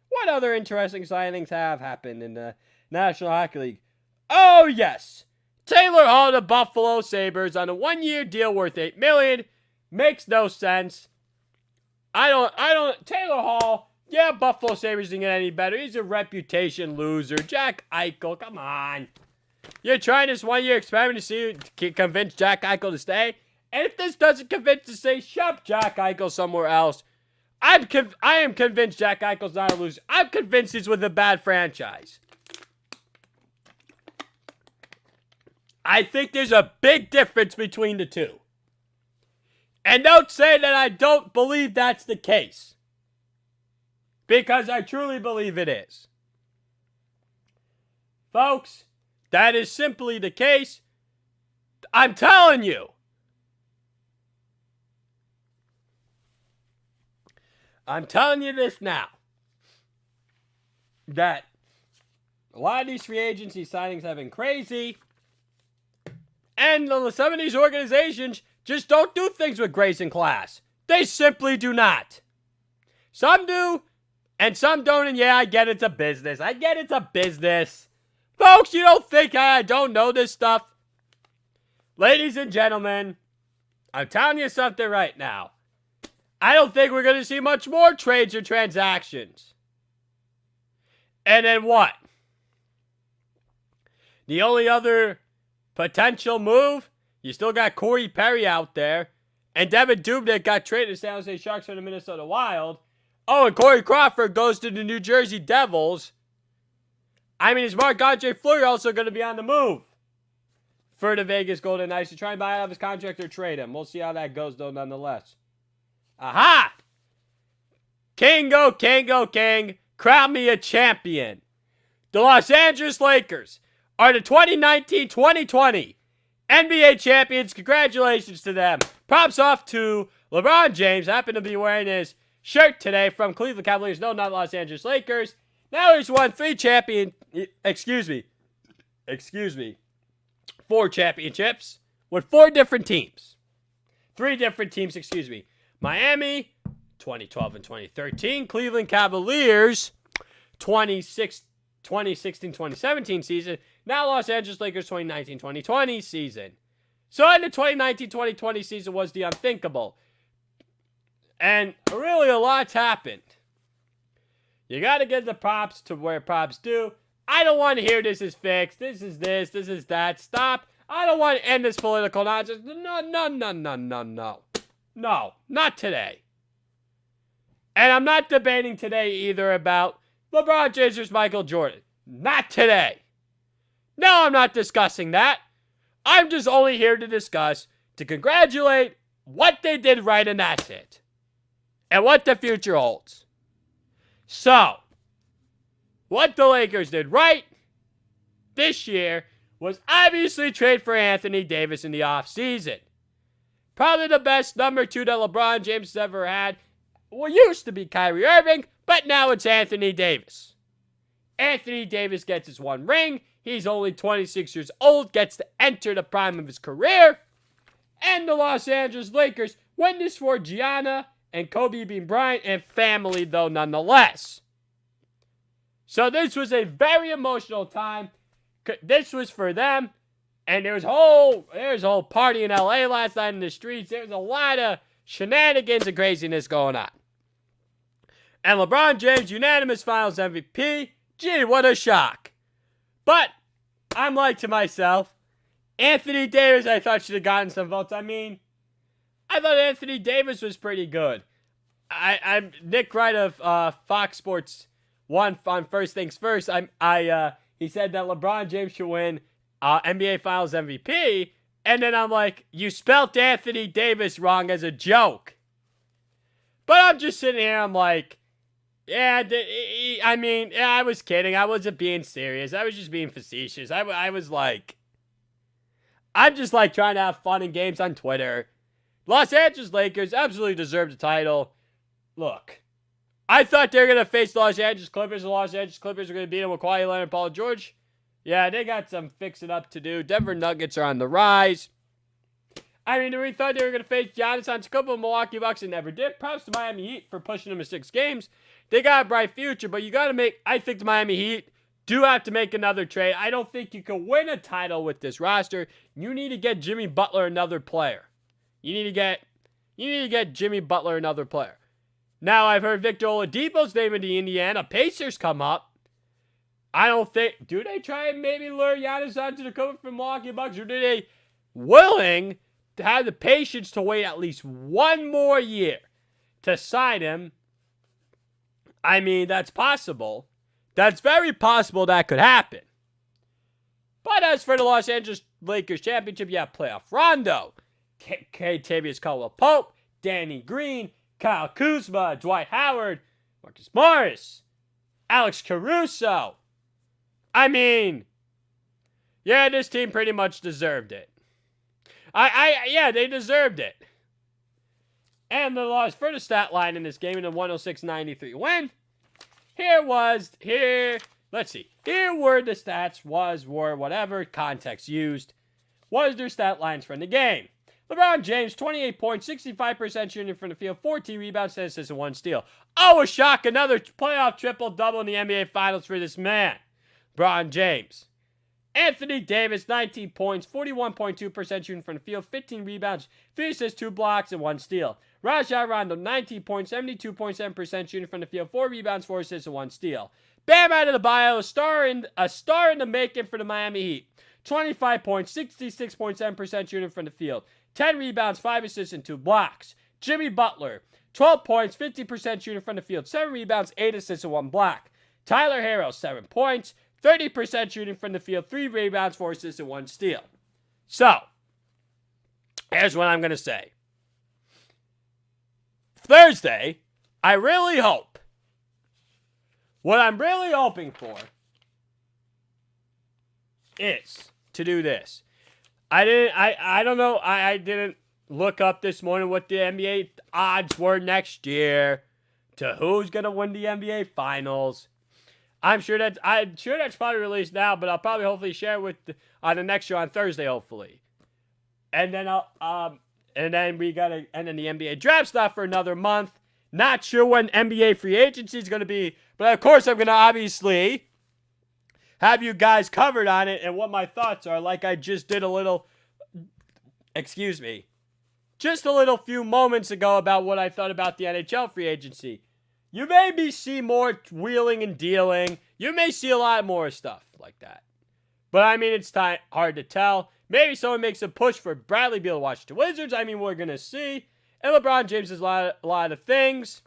What other interesting signings have happened in the National Hockey League? Oh, yes. Taylor Hall to Buffalo Sabres on a 1-year deal worth $8 million. Makes no sense. Taylor Hall, yeah, Buffalo Sabres didn't get any better. He's a reputation loser. Jack Eichel, come on. You're trying this 1-year experiment to see convince Jack Eichel to stay? And if this doesn't convince to say, shop Jack Eichel somewhere else, I am convinced Jack Eichel's not a loser. I'm convinced he's with a bad franchise. I think there's a big difference between the two. And don't say that I don't believe that's the case. Because I truly believe it is. Folks, that is simply the case. I'm telling you. I'm telling you this now. That a lot of these free agency signings have been crazy. And some of these organizations just don't do things with grace and class. They simply do not. Some do, and some don't, and yeah, I get it's a business. Folks, you don't think I don't know this stuff? Ladies and gentlemen, I'm telling you something right now. I don't think we're going to see much more trades or transactions. And then what? The only other potential move, you still got Corey Perry out there. And Devin Dubnyk got traded to San Jose Sharks from the Minnesota Wild. Oh, and Corey Crawford goes to the New Jersey Devils. I mean, is Marc-Andre Fleury also going to be on the move for the Vegas Golden Knights to try and buy out of his contract or trade him? We'll see how that goes, though, nonetheless. Aha! King, go, King, go, King. Crown me a champion. The Los Angeles Lakers are the 2019-2020 NBA champions. Congratulations to them. Props off to LeBron James. Happened to be wearing his shirt today from Cleveland Cavaliers. No, not Los Angeles Lakers. Now he's won 4 championships with 4 different teams. 3 different teams, Miami, 2012 and 2013. Cleveland Cavaliers, 2016-2017 season. Now Los Angeles Lakers, 2019-2020 season. So in the 2019-2020 season was the unthinkable. And really a lot's happened. You got to give the props to where props due. I don't want to hear this is fixed. This is that. Stop. I don't want to end this political nonsense. No. No, not today. And I'm not debating today either about LeBron James versus Michael Jordan. Not today. No, I'm not discussing that. I'm just only here to congratulate what they did right, and that's it. And what the future holds. So, what the Lakers did right this year was obviously trade for Anthony Davis in the offseason. Probably the best number 2 that LeBron James has ever had. Well, used to be Kyrie Irving, but now it's Anthony Davis. Anthony Davis gets his 1 ring. He's only 26 years old, gets to enter the prime of his career. And the Los Angeles Lakers win this for Gianna and Kobe being Bryant, and family, though, nonetheless. So this was a very emotional time. This was for them. And there was a whole party in LA last night in the streets. There was a lot of shenanigans and craziness going on. And LeBron James, unanimous finals MVP. Gee, what a shock. But I'm like to myself, Anthony Davis, I thought should have gotten some votes. I mean, I thought Anthony Davis was pretty good. I'm Nick Wright of Fox Sports 1 on First Things First. He said that LeBron James should win NBA Finals MVP, and then I'm like, you spelt Anthony Davis wrong as a joke. But I'm just sitting here, I'm like, I was kidding. I wasn't being serious. I was just being facetious. I was like, I'm just like trying to have fun and games on Twitter. Los Angeles Lakers absolutely deserve the title. Look, I thought they were going to face the Los Angeles Clippers. The Los Angeles Clippers were going to beat them with Kawhi Leonard and Paul George. Yeah, they got some fixing up to do. Denver Nuggets are on the rise. I mean, we thought they were going to face Giannis Antetokounmpo, Milwaukee Bucks, and never did. Props to Miami Heat for pushing them to 6 games. They got a bright future, but you got to I think the Miami Heat do have to make another trade. I don't think you can win a title with this roster. You need to get Jimmy Butler another player. You need to get Jimmy Butler another player. Now, I've heard Victor Oladipo's name in the Indiana Pacers come up. I don't think, do they try and maybe lure Giannis Antetokounmpo from Milwaukee Bucks, or do they willing to have the patience to wait at least one more year to sign him? I mean, that's possible. That's very possible that could happen. But as for the Los Angeles Lakers championship, you have playoff Rondo, Kentavious Caldwell-Pope, Danny Green, Kyle Kuzma, Dwight Howard, Marcus Morris, Alex Caruso. I mean, yeah, this team pretty much deserved it. Yeah, they deserved it. And the loss for the stat line in this game in a 106-93 win. Here were the stats, were, whatever context used. Was their stat lines from the game. LeBron James, 28 points, 65% shooting from the field, 14 rebounds, 10 assists, and 1 steal. Oh, a shock, another playoff triple-double in the NBA Finals for this man. LeBron James. Anthony Davis, 19 points, 41.2% shooting from the field, 15 rebounds, 3 assists, 2 blocks, and 1 steal. Rajon Rondo, 19 points, 72.7% shooting from the field, 4 rebounds, 4 assists, and 1 steal. Bam Adebayo, a star in the making for the Miami Heat. 25 points, 66.7% shooting from the field, 10 rebounds, 5 assists, and 2 blocks. Jimmy Butler, 12 points, 50% shooting from the field, 7 rebounds, 8 assists, and 1 block. Tyler Herro, 7 points, 30% shooting from the field, 3 rebounds, 4 assists, and 1 steal. So, here's what I'm going to say. Thursday, I really hope. What I'm really hoping for is to do this. I didn't look up this morning what the NBA odds were next year to who's going to win the NBA Finals. I'm sure that's probably released now, but I'll probably hopefully share it on the next show on Thursday, hopefully. And then and then the NBA draft's not for another month. Not sure when NBA free agency is going to be, but of course I'm going to obviously have you guys covered on it and what my thoughts are, like I just did just a little few moments ago about what I thought about the NHL free agency. You maybe see more wheeling and dealing. You may see a lot more stuff like that. But I mean, it's hard to tell. Maybe someone makes a push for Bradley Beal to watch the Wizards. I mean, we're going to see. And LeBron James does a lot of things.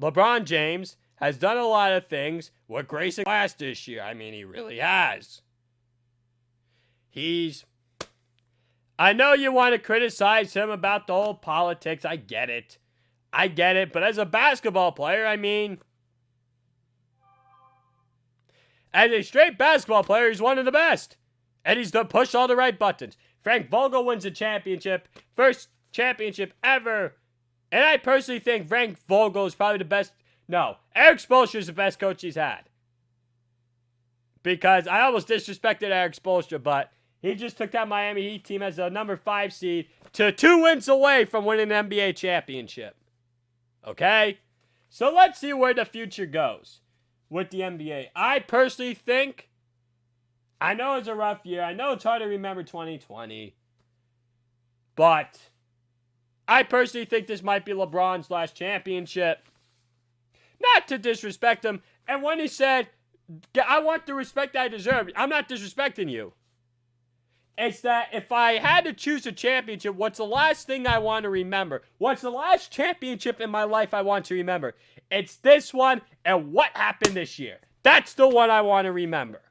LeBron James has done a lot of things with Grayson Glass this year. I mean, he really has. I know you want to criticize him about the whole politics. I get it. But as a basketball player, I mean, as a straight basketball player, he's one of the best. And he's pushed all the right buttons. Frank Vogel wins the championship. First championship ever. And I personally think Frank Vogel is probably the best. No, Eric Spoelstra is the best coach he's had. Because I almost disrespected Eric Spoelstra, but He just took that Miami Heat team as a number 5 seed to 2 wins away from winning an NBA championship. Okay? So let's see where the future goes with the NBA. I personally think, I know it's a rough year. I know it's hard to remember 2020. But I personally think this might be LeBron's last championship. Not to disrespect him. And when he said, I want the respect I deserve, I'm not disrespecting you. It's that if I had to choose a championship, what's the last thing I want to remember? What's the last championship in my life I want to remember? It's this one and what happened this year. That's the one I want to remember.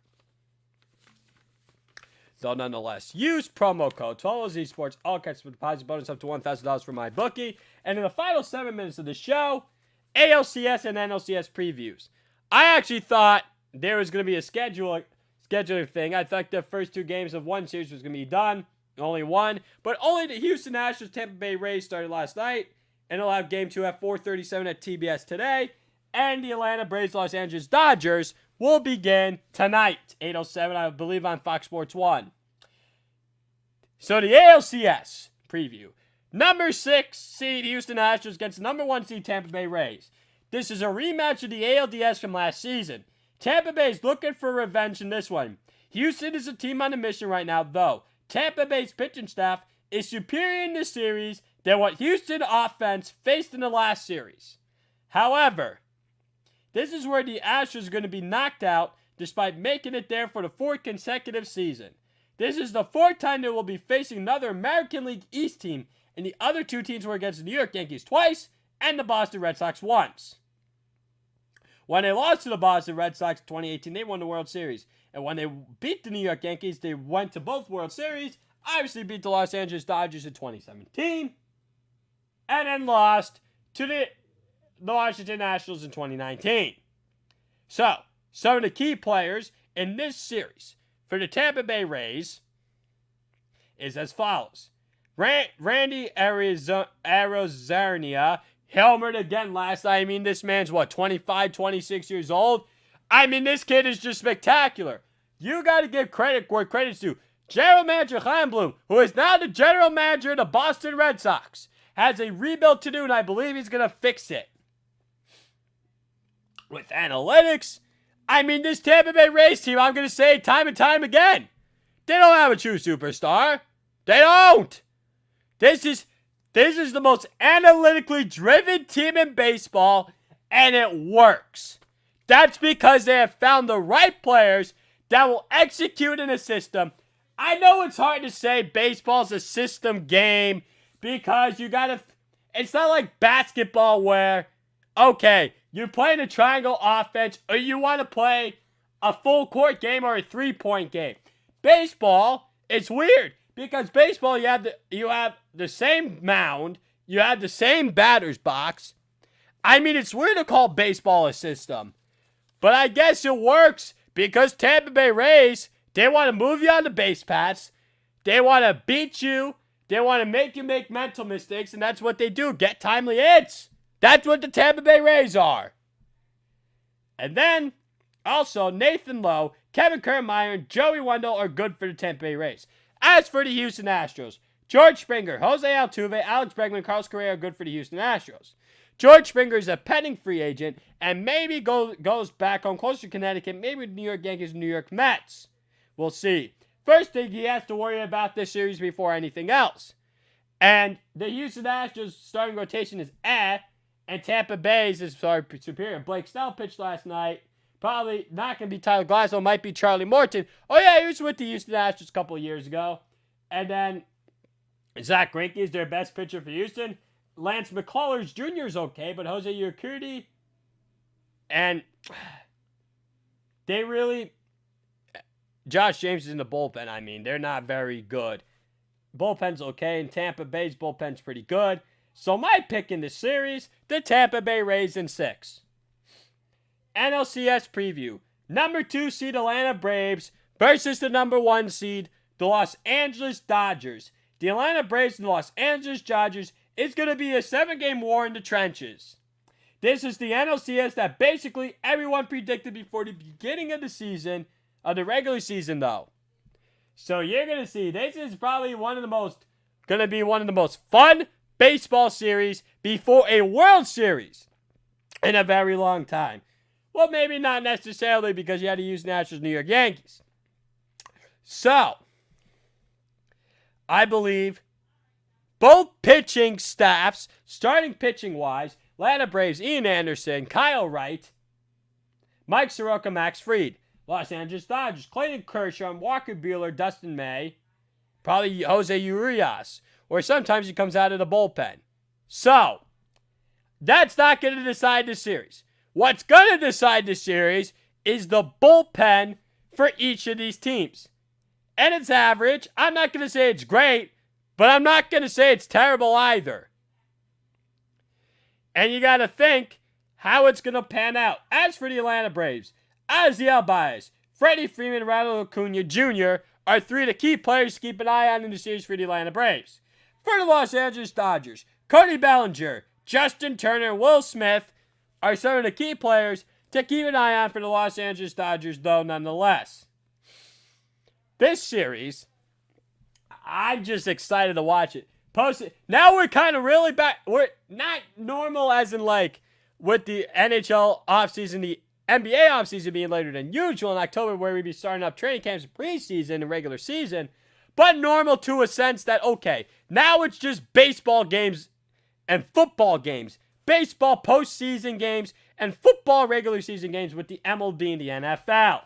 So nonetheless, use promo code TOTALZSports, all caps for deposit bonus up to $1,000 for my bookie. And in the final 7 minutes of the show, ALCS and NLCS previews. I actually thought there was going to be a scheduling thing. I thought the first 2 games of one series was going to be done. Only one. But only the Houston Astros Tampa Bay Rays started last night. And they'll have game 2 at 4:37 at TBS today. And the Atlanta Braves Los Angeles Dodgers will begin tonight, 8:07, I believe, on Fox Sports 1. So the ALCS preview. Number 6 seed Houston Astros against the number 1 seed Tampa Bay Rays. This is a rematch of the ALDS from last season. Tampa Bay is looking for revenge in this one. Houston is a team on a mission right now, though. Tampa Bay's pitching staff is superior in this series than what Houston offense faced in the last series. However, this is where the Astros are going to be knocked out despite making it there for the 4th consecutive season. This is the 4th time they will be facing another American League East team, and the other 2 teams were against the New York Yankees twice and the Boston Red Sox once. When they lost to the Boston Red Sox in 2018, they won the World Series. And when they beat the New York Yankees, they went to both World Series, obviously beat the Los Angeles Dodgers in 2017, and then lost to the Washington Nationals in 2019. So, some of the key players in this series for the Tampa Bay Rays is as follows. Randy Arozarena helmered again last night. I mean, this man's, 25, 26 years old? I mean, this kid is just spectacular. You got to give credit where credit's due. General Manager Chaim Bloom, who is now the general manager of the Boston Red Sox, has a rebuild to do, and I believe he's going to fix it. With analytics, I mean, this Tampa Bay Rays team, I'm going to say time and time again, they don't have a true superstar. They don't. This is the most analytically driven team in baseball, and it works. That's because they have found the right players that will execute in a system. I know it's hard to say baseball's a system game because it's not like basketball where, okay, you're playing a triangle offense or you want to play a full court game or a 3-point game. Baseball, it's weird because baseball, you have the same mound, you have the same batter's box. I mean, it's weird to call baseball a system, but I guess it works because Tampa Bay Rays, they want to move you on the base paths, they want to beat you, they want to make you make mental mistakes, and that's what they do, get timely hits. That's what the Tampa Bay Rays are. And then, also, Nathan Lowe, Kevin Kiermaier, and Joey Wendell are good for the Tampa Bay Rays. As for the Houston Astros, George Springer, Jose Altuve, Alex Bregman, Carlos Correa are good for the Houston Astros. George Springer is a pending free agent and maybe goes back home closer to Connecticut, maybe the New York Yankees and New York Mets. We'll see. First thing he has to worry about this series before anything else. And the Houston Astros starting rotation is and Tampa Bay's is superior. Blake Snell pitched last night. Probably not going to be Tyler Glasnow. Might be Charlie Morton. Oh, yeah, he was with the Houston Astros a couple of years ago. And then Zach Greinke is their best pitcher for Houston. Lance McCullers Jr. is okay, but Jose Urquidy and Josh James is in the bullpen. I mean, they're not very good. Bullpen's okay, and Tampa Bay's bullpen's pretty good. So my pick in this series, the Tampa Bay Rays in 6. NLCS preview. Number 2 seed Atlanta Braves versus the number 1 seed, the Los Angeles Dodgers. The Atlanta Braves and the Los Angeles Dodgers is going to be a 7-game war in the trenches. This is the NLCS that basically everyone predicted before the beginning of the season, of the regular season though. So you're going to see, this is probably going to be one of the most fun baseball series before a World Series in a very long time. Well, maybe not necessarily because you had to use Nationals, New York Yankees. So, I believe both pitching staffs, starting pitching-wise, Atlanta Braves, Ian Anderson, Kyle Wright, Mike Soroka, Max Fried. Los Angeles Dodgers, Clayton Kershaw, Walker Buehler, Dustin May, probably Jose Urias, or sometimes he comes out of the bullpen. So, that's not going to decide the series. What's going to decide the series is the bullpen for each of these teams. And it's average. I'm not going to say it's great, but I'm not going to say it's terrible either. And you got to think how it's going to pan out. As for the Atlanta Braves, Ozzie Baez, Freddie Freeman, and Ronald Acuna Jr. are three of the key players to keep an eye on in the series for the Atlanta Braves. For the Los Angeles Dodgers, Cody Bellinger, Justin Turner, and Will Smith are some of the key players to keep an eye on for the Los Angeles Dodgers, though, nonetheless. This series, I'm just excited to watch it. Now we're kind of really back. We're not normal as in like with the NHL offseason, the NBA offseason being later than usual in October, where we'd be starting up training camps and preseason and regular season, but normal to a sense that, okay, now it's just baseball games and football games, baseball postseason games and football regular season games with the MLB and the NFL.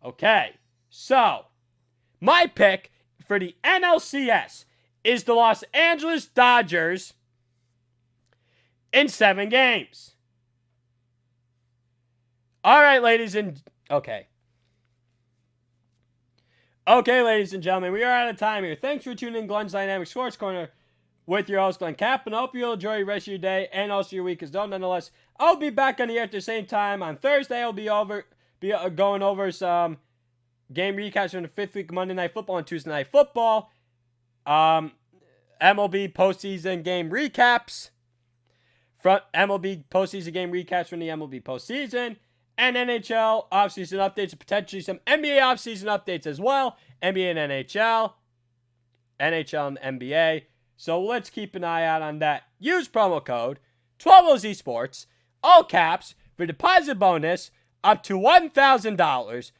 Okay, so my pick for the NLCS is the Los Angeles Dodgers in 7 games. All right, ladies and... Okay, ladies and gentlemen, we are out of time here. Thanks for tuning in Glenn's Dynamic Sports Corner with your host, Glenn Kaplan. I hope you'll enjoy the rest of your day and also your week as well. Nonetheless, I'll be back on the air at the same time. On Thursday, I'll be going over some game recaps from the 5th week of Monday Night Football and Tuesday Night Football. MLB postseason game recaps. MLB postseason game recaps from the MLB postseason. And NHL offseason updates, and potentially some NBA offseason updates as well. NBA and NHL. NHL and NBA. So let's keep an eye out on that. Use promo code 12OZ Sports, all caps, for deposit bonus up to $1,000